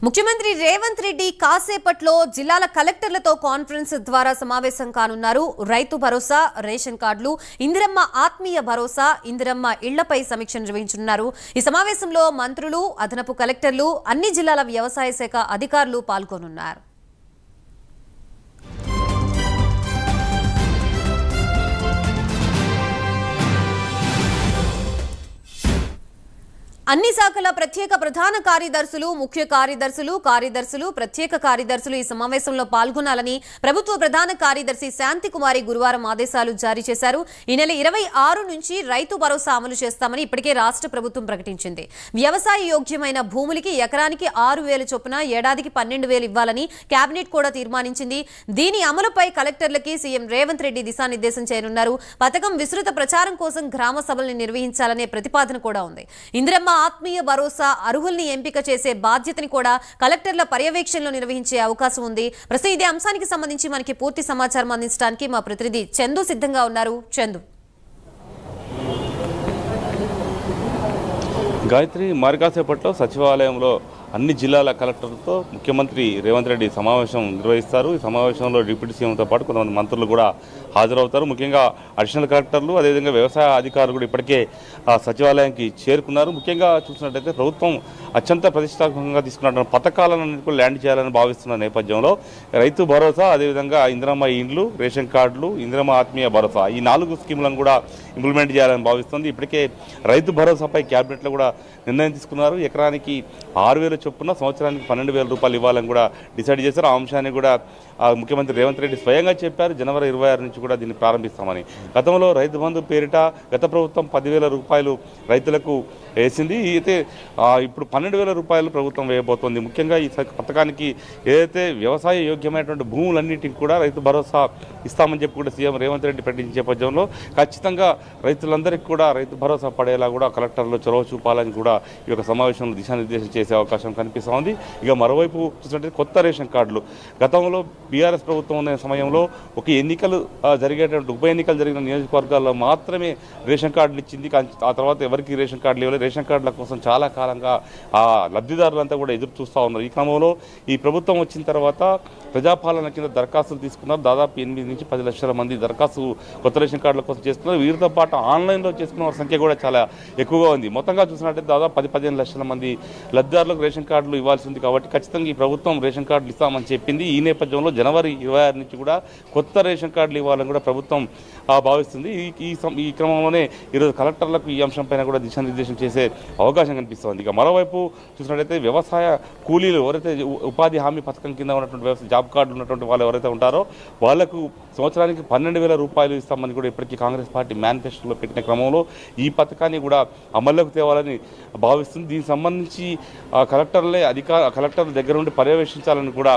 ముఖ్యమంత్రి రేవంత్ రెడ్డి కాసేపట్లో జిల్లాల కలెక్టర్లతో కాన్ఫరెన్స్ ద్వారా సమావేశం కానున్నారు. రైతు భరోసా, రేషన్ కార్డులు, ఇందిరమ్మ ఆత్మీయ భరోసా, ఇందిరమ్మ ఇళ్లపై సమీక్ష నిర్వహించనున్నారు. ఈ సమావేశంలో మంత్రులు, అదనపు కలెక్టర్లు, అన్ని జిల్లాల వ్యవసాయ శాఖ అధికారులు పాల్గొనున్నారు. అన్ని శాఖల ప్రత్యేక ప్రధాన కార్యదర్శులు, ముఖ్య కార్యదర్శులు, ప్రత్యేక కార్యదర్శులు ఈ సమావేశంలో పాల్గొనాలని ప్రభుత్వ ప్రధాన కార్యదర్శి శాంతికుమారి గురువారం ఆదేశాలు జారీ చేశారు. ఈ నెల 26 నుంచి రైతు భరోసా అమలు చేస్తామని ఇప్పటికే రాష్ట్ర ప్రభుత్వం ప్రకటించింది. వ్యవసాయ యోగ్యమైన భూములకి ఎకరానికి 6,000 చొప్పున ఏడాదికి 12,000 ఇవ్వాలని కేబినెట్ కూడా తీర్మానించింది. దీని అమలుపై కలెక్టర్లకి సీఎం రేవంత్ రెడ్డి దిశానిర్దేశం చేయనున్నారు. పథకం విస్తృత ప్రచారం కోసం గ్రామ సభల్ని నిర్వహించాలనే ప్రతిపాదన కూడా ఉంది. ఇందిరమ్మ ఆత్మీయ భరోసా అర్హుల్ని ఎంపిక చేసే బాధ్యతని కూడా కలెక్టర్ల పర్యవేక్షణలో నిర్వహించే అవకాశం ఉంది. ప్రస్తుతం ఇదే అంశానికి సంబంధించి మనకి పూర్తి సమాచారం అందించడానికి మా ప్రతినిధి చందు సిద్ధంగా ఉన్నారు. చందు. గాయత్రి, మరికాసేపట్లో సచివాలయంలో అన్ని జిల్లాల కలెక్టర్లతో ముఖ్యమంత్రి రేవంత్ రెడ్డి సమావేశం నిర్వహిస్తారు. ఈ సమావేశంలో డిప్యూటీ సీఎంతో పాటు కొంతమంది మంత్రులు కూడా హాజరవుతారు. ముఖ్యంగా అడిషనల్ కలెక్టర్లు, అదేవిధంగా వ్యవసాయ అధికారులు కూడా ఇప్పటికే సచివాలయానికి చేరుకున్నారు. ముఖ్యంగా చూసినట్టయితే ప్రభుత్వం అత్యంత ప్రతిష్టాత్మకంగా తీసుకున్న పథకాలను కూడా ల్యాండ్ చేయాలని భావిస్తున్న నేపథ్యంలో రైతు భరోసా, అదేవిధంగా ఇందిరమ్మ ఇండ్లు, రేషన్ కార్డులు, ఇందిరమ్మ ఆత్మీయ భరోసా ఈ 4 స్కీములను కూడా ఇంప్లిమెంట్ చేయాలని భావిస్తుంది. ఇప్పటికే రైతు భరోసాపై క్యాబినెట్లో కూడా నిర్ణయం తీసుకున్నారు. ఎకరానికి 6,000 చొప్పున సంవత్సరానికి 12,000 రూపాయలు ఇవ్వాలని కూడా డిసైడ్ చేశారు. ఆ అంశాన్ని కూడా ముఖ్యమంత్రి రేవంత్ రెడ్డి స్వయంగా చెప్పారు. జనవరి 26 నుంచి కూడా దీన్ని ప్రారంభిస్తామని. గతంలో రైతు బంధు పేరిట గత ప్రభుత్వం 10,000 రూపాయలు రైతులకు వేసింది. అయితే ఇప్పుడు 12,000 రూపాయలు ప్రభుత్వం వేయబోతోంది. ముఖ్యంగా ఈ పథకానికి ఏదైతే వ్యవసాయ యోగ్యమైనటువంటి భూములన్నింటికి కూడా రైతు భరోసా ఇస్తామని చెప్పి కూడా సీఎం రేవంత్ రెడ్డి ప్రకటించే నేపథ్యంలో ఖచ్చితంగా రైతులందరికీ కూడా రైతు భరోసా పడేలా కూడా కలెక్టర్లు చొరవ చూపాలని కూడా ఈ యొక్క సమావేశంలో దిశానిర్దేశం చేసే అవకాశం కనిపిస్తూ ఉంది. ఇక మరోవైపు చూసినట్లయితే కొత్త రేషన్ కార్డులు, గతంలో బీఆర్ఎస్ ప్రభుత్వం ఉన్న సమయంలో ఒక ఎన్నికలు జరిగేటువంటి ఉప ఎన్నికలు జరిగిన నియోజకవర్గాల్లో మాత్రమే రేషన్ కార్డులు ఇచ్చింది. ఆ తర్వాత ఎవరికి రేషన్ కార్డులు ఇవ్వలేదు. రేషన్ కార్డుల కోసం చాలా కాలంగా ఆ లబ్ధిదారులంతా కూడా ఎదురు చూస్తూ ఉన్నారు. ఈ క్రమంలో ఈ ప్రభుత్వం వచ్చిన తర్వాత ప్రజాపాలన కింద దరఖాస్తులు తీసుకున్నారు. దాదాపు 8 నుంచి 10 లక్షల మంది దరఖాస్తు కొత్త రేషన్ కార్డుల కోసం చేసుకున్నారు. వీరితో పాటు ఆన్లైన్లో చేసుకున్న వారి సంఖ్య కూడా చాలా ఎక్కువగా ఉంది. మొత్తంగా చూసినట్టయితే దాదాపు 10-15 లక్షల మంది లబ్ధిదారులకు రేషన్ కార్డులు ఇవ్వాల్సి ఉంది. కాబట్టి ఖచ్చితంగా ఈ ప్రభుత్వం రేషన్ కార్డులు ఇస్తామని చెప్పింది. ఈ నేపథ్యంలో జనవరి 26 నుంచి కూడా కొత్త రేషన్ కార్డులు ఇవ్వాలని కూడా ప్రభుత్వం భావిస్తుంది. ఈ క్రమంలోనే ఈరోజు కలెక్టర్లకు ఈ అంశంపైన కూడా దిశానిర్దేశం చేసే అవకాశం కనిపిస్తోంది. ఇక మరోవైపు చూసినట్లయితే వ్యవసాయ కూలీలు ఎవరైతే ఉపాధి హామీ పథకం కింద ఉన్నటువంటి వ్యవసాయ జాబ్ కార్డులు ఉన్నటువంటి వాళ్ళు ఎవరైతే ఉంటారో వాళ్లకు సంవత్సరానికి 12,000 రూపాయలు ఇస్తామని కూడా ఇప్పటికీ కాంగ్రెస్ పార్టీ మేనిఫెస్టోలో పెట్టిన క్రమంలో ఈ పథకాన్ని కూడా అమల్లోకి తేవాలని భావిస్తుంది. దీనికి సంబంధించి కలెక్టర్ల దగ్గర నుండి పర్యవేక్షించాలని కూడా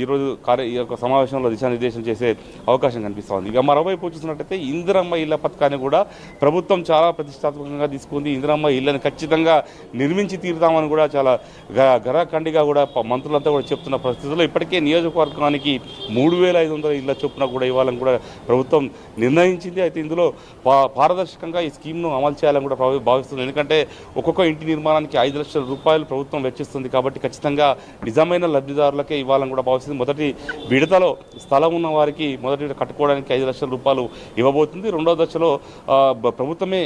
ఈరోజు ఈ యొక్క సమావేశంలో దిశానిర్దేశం చేసే అవకాశం కనిపిస్తోంది. ఇక మరోవైపు చూసినట్టయితే ఇందిరమ్మ ఇళ్ల పథకాన్ని కూడా ప్రభుత్వం చాలా ప్రతిష్టాత్మకంగా తీసుకుంది. ఇందిరమ్మ ఇళ్లను ఖచ్చితంగా నిర్మించి తీరుతామని కూడా చాలా గరాఖండిగా కూడా మంత్రులంతా కూడా చెప్తున్న పరిస్థితుల్లో ఇప్పటికే నియోజకవర్గానికి 3,500 ఇళ్ల చొప్పున కూడా ఇవ్వాలని కూడా ప్రభుత్వం నిర్ణయించింది. అయితే ఇందులో పారదర్శకంగా ఈ స్కీమ్ను అమలు చేయాలని కూడా భావిస్తుంది. ఎందుకంటే ఒక్కొక్క ఇంటి నిర్మాణానికి 5 లక్షల రూపాయలు ప్రభుత్వం వెచ్చిస్తుంది. కాబట్టి ఖచ్చితంగా నిజమైన లబ్ధిదారులకే ఇవ్వాలని కూడా భావిస్తుంది. మొదటి విడతలో స్థలం ఉన్న వారికి మొదటి విడత కట్టుకోవడానికి 5 లక్షల రూపాయలు ఇవ్వబోతుంది. రెండో దశలో ప్రభుత్వమే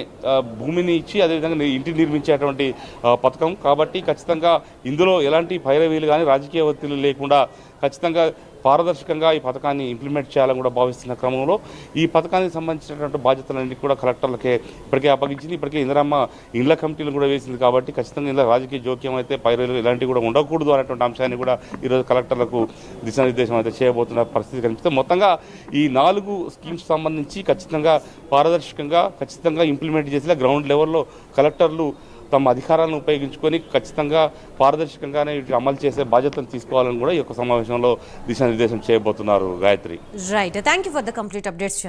భూమిని ఇచ్చి అదేవిధంగా ఇంటిని నిర్మించేటువంటి పథకం. కాబట్టి ఖచ్చితంగా ఇందులో ఎలాంటి పైరవీలు కానీ రాజకీయ ఒత్తిళ్లు లేకుండా ఖచ్చితంగా పారదర్శకంగా ఈ పథకాన్ని ఇంప్లిమెంట్ చేయాలని కూడా భావిస్తున్న క్రమంలో ఈ పథకానికి సంబంధించినటువంటి బాధ్యతలన్నింటినీ కూడా కలెక్టర్లకే ఇప్పటికే అప్పగించింది. ఇప్పటికే ఇందిరమ్మ ఇండ్ల కమిటీలు కూడా వేసింది. కాబట్టి ఖచ్చితంగా ఇందులో రాజకీయ జోక్యం అయితే పైరవీలు ఇలాంటివి కూడా ఉండకూడదు అనేటువంటి అంశాన్ని కూడా ఈరోజు కలెక్టర్లకు దిశానిర్దేశం అయితే చేయబోతున్న పరిస్థితి కనిపిస్తుంది. మొత్తంగా ఈ 4 స్కీమ్స్ సంబంధించి ఖచ్చితంగా పారదర్శకంగా ఖచ్చితంగా ఇంప్లిమెంట్ చేసేలా గ్రౌండ్ లెవెల్లో కలెక్టర్లు తమ అధికారాలను ఉపయోగించుకొని ఖచ్చితంగా పారదర్శకంగానే అమలు చేసే బాధ్యతను తీసుకోవాలని కూడా ఈ యొక్క సమావేశంలో దిశానిర్దేశం చేయబోతున్నారు. Gayatri. Right. Thank you for the complete updates.